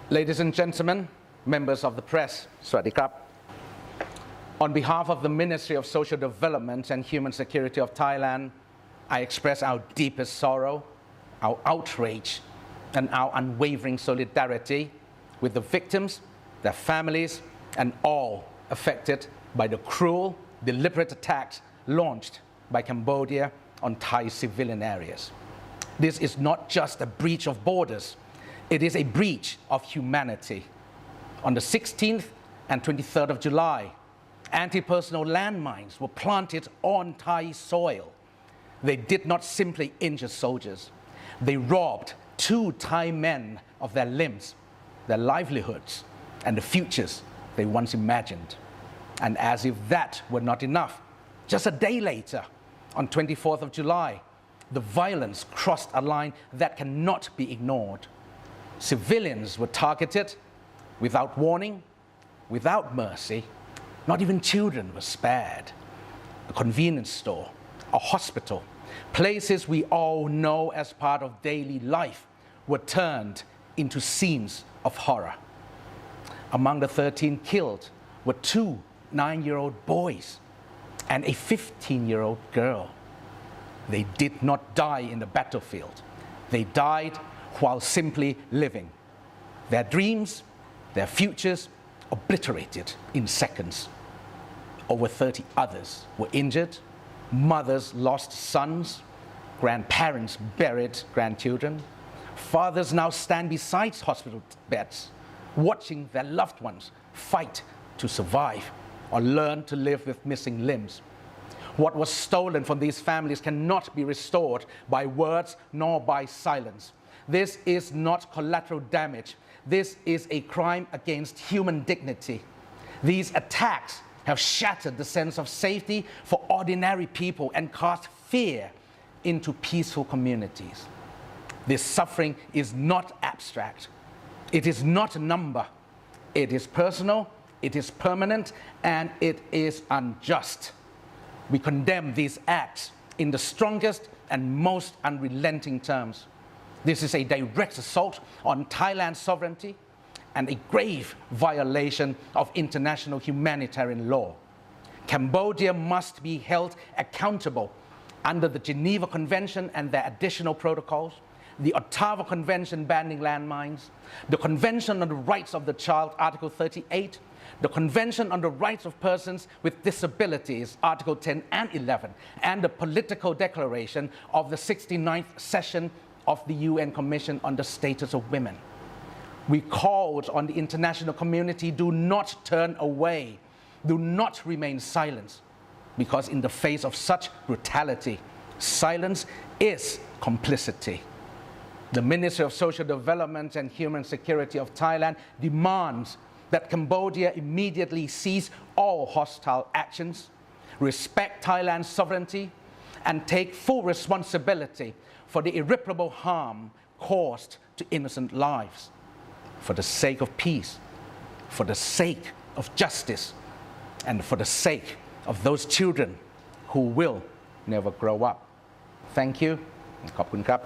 Ladies and gentlemen, members of the press, Sawasdee krab. On behalf of the Ministry of Social Development and Human Security of Thailand, I express our deepest sorrow, our outrage, and our unwavering solidarity with the victims, their families, and all affected by the cruel, deliberate attacks launched by Cambodia on Thai civilian areas. This is not just a breach of borders, it is a breach of humanity. On the 16th and 23rd of July, anti-personnel landmines were planted on Thai soil. They did not simply injure soldiers. They robbed 2 Thai men of their limbs, their livelihoods, and the futures they once imagined. And as if that were not enough, just a day later, on 24th of July, the violence crossed a line that cannot be ignored. Civilians were targeted without warning, without mercy. Not even children were spared. A convenience store, a hospital, places we all know as part of daily life were turned into scenes of horror. Among the 13 killed were 2 9-year-old boys and a 15-year-old girl. They did not die in the battlefield. They died while simply living. Their dreams, their futures obliterated in seconds. Over 30 others were injured. Mothers lost sons. Grandparents buried grandchildren. Fathers now stand beside hospital beds, watching their loved ones fight to survive or learn to live with missing limbs. What was stolen from these families cannot be restored by words nor by silence. This is not collateral damage. This is a crime against human dignity. These attacks have shattered the sense of safety for ordinary people and cast fear into peaceful communities. This suffering is not abstract. It is not a number. It is personal, it is permanent, and it is unjust. We condemn these acts in the strongest and most unrelenting terms. This is a direct assault on Thailand's sovereignty and a grave violation of international humanitarian law. Cambodia must be held accountable under the Geneva Convention and their additional protocols, the Ottawa Convention banning landmines, the Convention on the Rights of the Child, Article 38, the Convention on the Rights of Persons with Disabilities, Article 10 and 11, and the Political Declaration of the 69th session of the UN Commission on the Status of Women. We called on the international community, do not turn away, do not remain silent, because in the face of such brutality, silence is complicity. The Ministry of Social Development and Human Security of Thailand demands that Cambodia immediately cease all hostile actions, respect Thailand's sovereignty, and take full responsibility for the irreparable harm caused to innocent lives. For the sake of peace, for the sake of justice, and for the sake of those children who will never grow up. Thank you. ขอบคุณครับ